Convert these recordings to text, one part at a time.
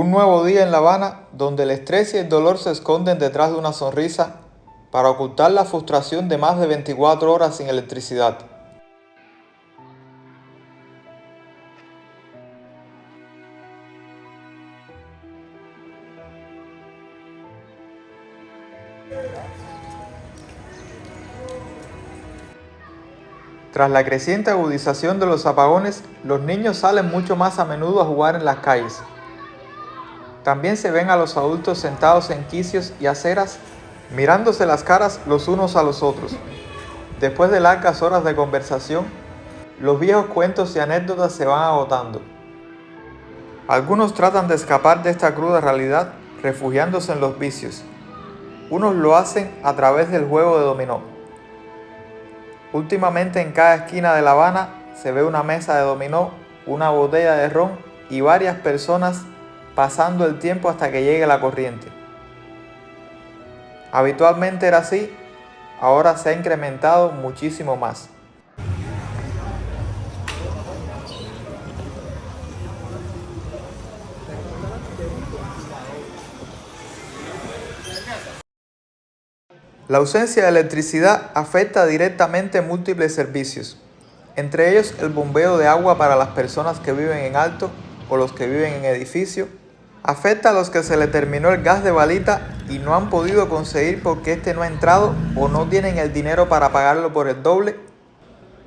Un nuevo día en La Habana donde el estrés y el dolor se esconden detrás de una sonrisa para ocultar la frustración de más de 24 horas sin electricidad. Tras la creciente agudización de los apagones, los niños salen mucho más a menudo a jugar en las calles. También se ven a los adultos sentados en quicios y aceras, mirándose las caras los unos a los otros. Después de largas horas de conversación, los viejos cuentos y anécdotas se van agotando. Algunos tratan de escapar de esta cruda realidad refugiándose en los vicios. Unos lo hacen a través del juego de dominó. Últimamente en cada esquina de La Habana se ve una mesa de dominó, una botella de ron y varias personas pasando el tiempo hasta que llegue la corriente. Habitualmente era así, ahora se ha incrementado muchísimo más. La ausencia de electricidad afecta directamente múltiples servicios, entre ellos el bombeo de agua para las personas que viven en alto o los que viven en edificio. Afecta a los que se les terminó el gas de balita y no han podido conseguir porque este no ha entrado o no tienen el dinero para pagarlo por el doble.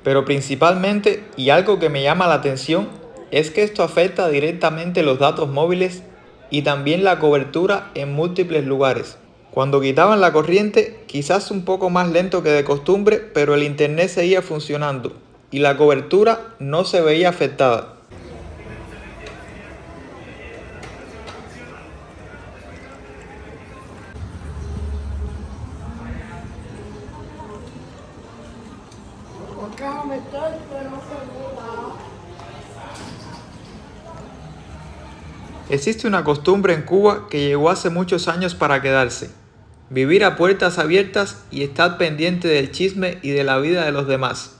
Pero principalmente, y algo que me llama la atención, es que esto afecta directamente los datos móviles y también la cobertura en múltiples lugares. Cuando quitaban la corriente, quizás un poco más lento que de costumbre, pero el internet seguía funcionando y la cobertura no se veía afectada. Existe una costumbre en Cuba que llegó hace muchos años para quedarse: vivir a puertas abiertas y estar pendiente del chisme y de la vida de los demás.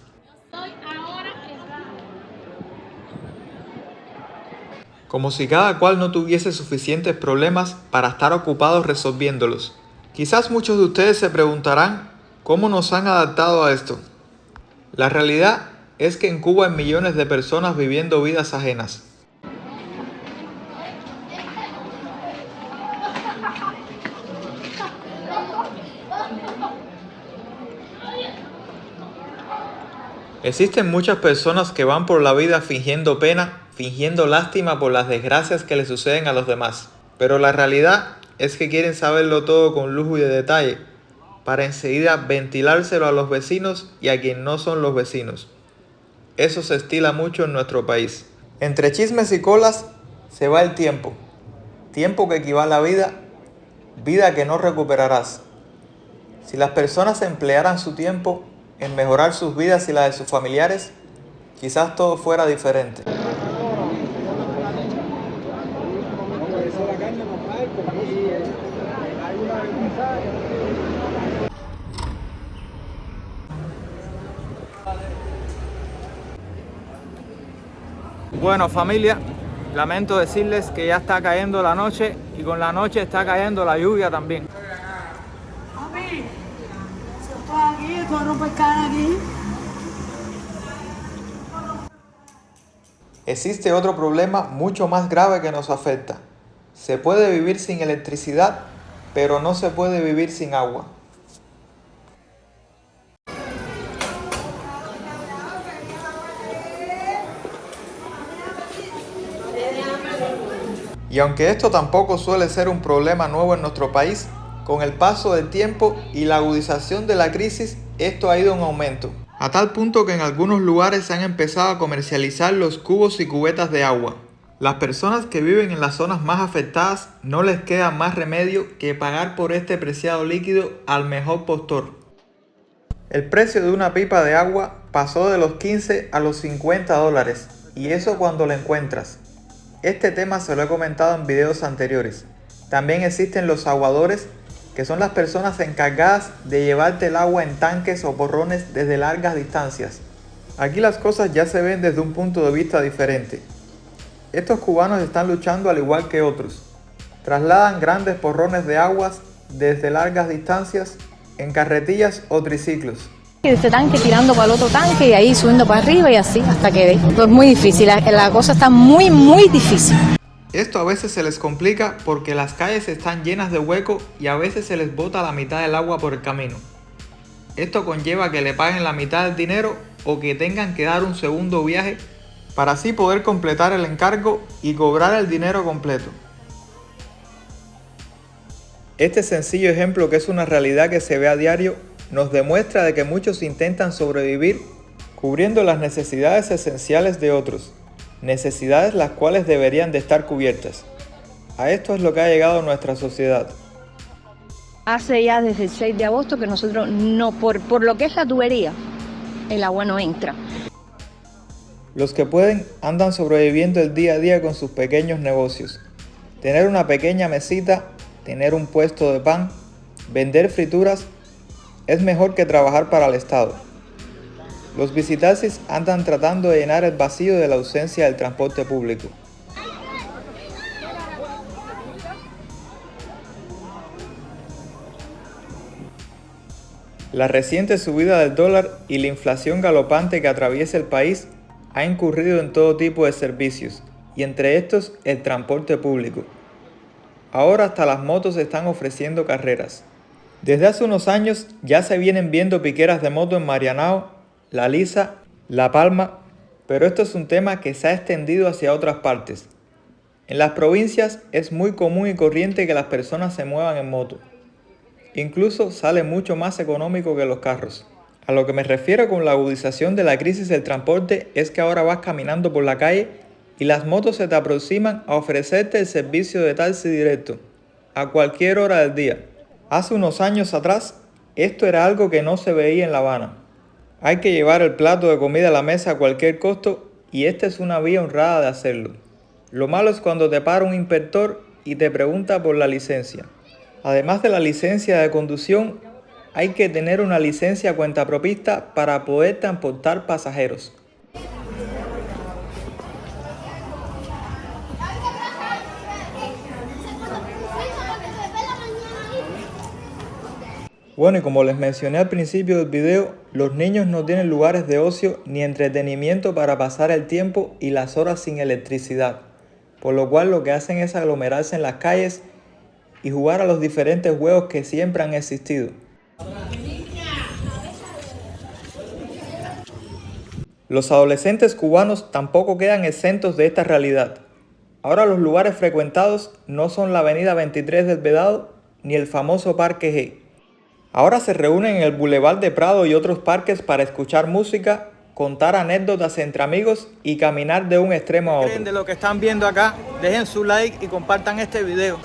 Como si cada cual no tuviese suficientes problemas para estar ocupados resolviéndolos. Quizás muchos de ustedes se preguntarán cómo nos han adaptado a esto. La realidad es que en Cuba hay millones de personas viviendo vidas ajenas. Existen muchas personas que van por la vida fingiendo pena, fingiendo lástima por las desgracias que le suceden a los demás. Pero la realidad es que quieren saberlo todo con lujo y de detalle, para enseguida ventilárselo a los vecinos y a quien no son los vecinos. Eso se estila mucho en nuestro país. Entre chismes y colas se va el tiempo. Tiempo que equivale a vida, vida que no recuperarás. Si las personas emplearan su tiempo en mejorar sus vidas y las de sus familiares, quizás todo fuera diferente. Bueno, familia, lamento decirles que ya está cayendo la noche y con la noche está cayendo la lluvia también. Papi, si estoy aquí, tú rompes cara aquí. Existe otro problema mucho más grave que nos afecta. Se puede vivir sin electricidad, pero no se puede vivir sin agua. Y aunque esto tampoco suele ser un problema nuevo en nuestro país, con el paso del tiempo y la agudización de la crisis, esto ha ido en aumento. A tal punto que en algunos lugares se han empezado a comercializar los cubos y cubetas de agua. Las personas que viven en las zonas más afectadas no les queda más remedio que pagar por este preciado líquido al mejor postor. El precio de una pipa de agua pasó de los 15 a los $50, y eso cuando la encuentras. Este tema se lo he comentado en videos anteriores. También existen los aguadores, que son las personas encargadas de llevarte el agua en tanques o porrones desde largas distancias. Aquí las cosas ya se ven desde un punto de vista diferente. Estos cubanos están luchando al igual que otros. Trasladan grandes porrones de aguas desde largas distancias en carretillas o triciclos. De este tanque tirando para el otro tanque y ahí subiendo para arriba y así hasta que dé. Es muy difícil, la cosa está muy difícil. Esto a veces se les complica porque las calles están llenas de huecos y a veces se les bota la mitad del agua por el camino. Esto conlleva que le paguen la mitad del dinero o que tengan que dar un segundo viaje para así poder completar el encargo y cobrar el dinero completo. Este sencillo ejemplo, que es una realidad que se ve a diario, nos demuestra de que muchos intentan sobrevivir cubriendo las necesidades esenciales de otros, necesidades las cuales deberían de estar cubiertas. A esto es lo que ha llegado a nuestra sociedad. Hace ya desde el 6 de agosto que nosotros no, por lo que es la tubería, el agua no entra. Los que pueden andan sobreviviendo el día a día con sus pequeños negocios. Tener una pequeña mesita, tener un puesto de pan, vender frituras, es mejor que trabajar para el Estado. Los visitaxis andan tratando de llenar el vacío de la ausencia del transporte público. La reciente subida del dólar y la inflación galopante que atraviesa el país ha incurrido en todo tipo de servicios, y entre estos el transporte público. Ahora hasta las motos están ofreciendo carreras. Desde hace unos años ya se vienen viendo piqueras de moto en Marianao, La Lisa, La Palma, pero esto es un tema que se ha extendido hacia otras partes. En las provincias es muy común y corriente que las personas se muevan en moto. Incluso sale mucho más económico que los carros. A lo que me refiero con la agudización de la crisis del transporte es que ahora vas caminando por la calle y las motos se te aproximan a ofrecerte el servicio de taxi directo, a cualquier hora del día. Hace unos años atrás, esto era algo que no se veía en La Habana. Hay que llevar el plato de comida a la mesa a cualquier costo y esta es una vía honrada de hacerlo. Lo malo es cuando te para un inspector y te pregunta por la licencia. Además de la licencia de conducción, hay que tener una licencia cuentapropista para poder transportar pasajeros. Bueno, y como les mencioné al principio del video, los niños no tienen lugares de ocio ni entretenimiento para pasar el tiempo y las horas sin electricidad, por lo cual lo que hacen es aglomerarse en las calles y jugar a los diferentes juegos que siempre han existido. Los adolescentes cubanos tampoco quedan exentos de esta realidad. Ahora los lugares frecuentados no son la avenida 23 del Vedado ni el famoso Parque G. Ahora se reúnen en el Boulevard de Prado y otros parques para escuchar música, contar anécdotas entre amigos y caminar de un extremo a otro. ¿Qué creen de lo que están viendo acá? Dejen su like y compartan este video.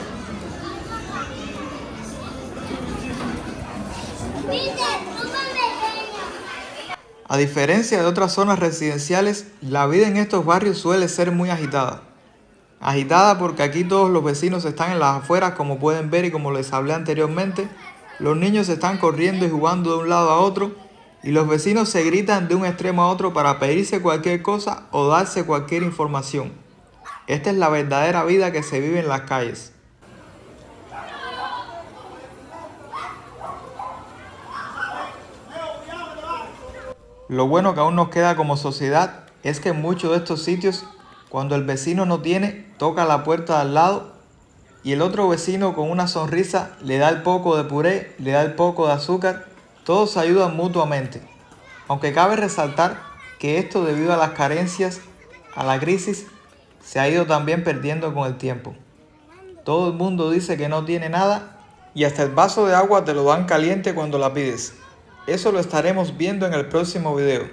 A diferencia de otras zonas residenciales, la vida en estos barrios suele ser muy agitada. Agitada porque aquí todos los vecinos están en las afueras, como pueden ver y como les hablé anteriormente. Los niños están corriendo y jugando de un lado a otro y los vecinos se gritan de un extremo a otro para pedirse cualquier cosa o darse cualquier información. Esta es la verdadera vida que se vive en las calles. Lo bueno que aún nos queda como sociedad es que en muchos de estos sitios, cuando el vecino no tiene, toca la puerta de al lado y el otro vecino con una sonrisa le da el poco de puré, le da el poco de azúcar, todos se ayudan mutuamente. Aunque cabe resaltar que esto, debido a las carencias, a la crisis, se ha ido también perdiendo con el tiempo. Todo el mundo dice que no tiene nada y hasta el vaso de agua te lo dan caliente cuando la pides. Eso lo estaremos viendo en el próximo video.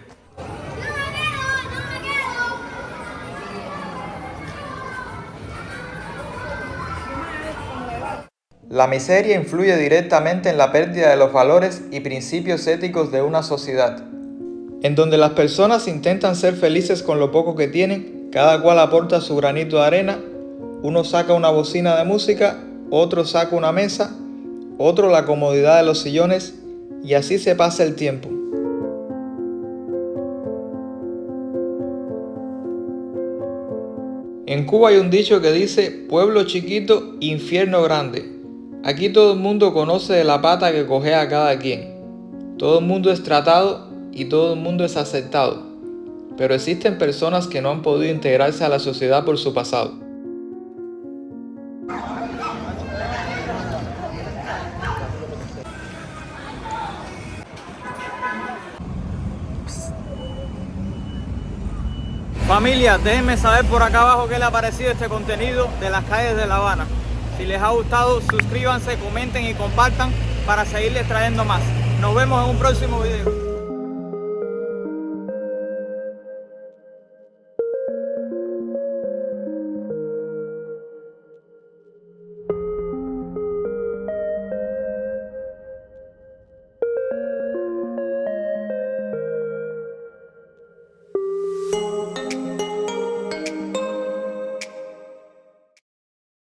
La miseria influye directamente en la pérdida de los valores y principios éticos de una sociedad. En donde las personas intentan ser felices con lo poco que tienen, cada cual aporta su granito de arena, uno saca una bocina de música, otro saca una mesa, otro la comodidad de los sillones, y así se pasa el tiempo. En En Cuba hay un dicho que dice: pueblo chiquito, infierno grande. Aquí todo el mundo conoce de la pata que cojea a cada quien. Todo el mundo es tratado y todo el mundo es aceptado. Pero existen personas que no han podido integrarse a la sociedad por su pasado. Familia, déjenme saber por acá abajo qué les ha parecido este contenido de las calles de La Habana. Si les ha gustado, suscríbanse, comenten y compartan para seguirles trayendo más. Nos vemos en un próximo video.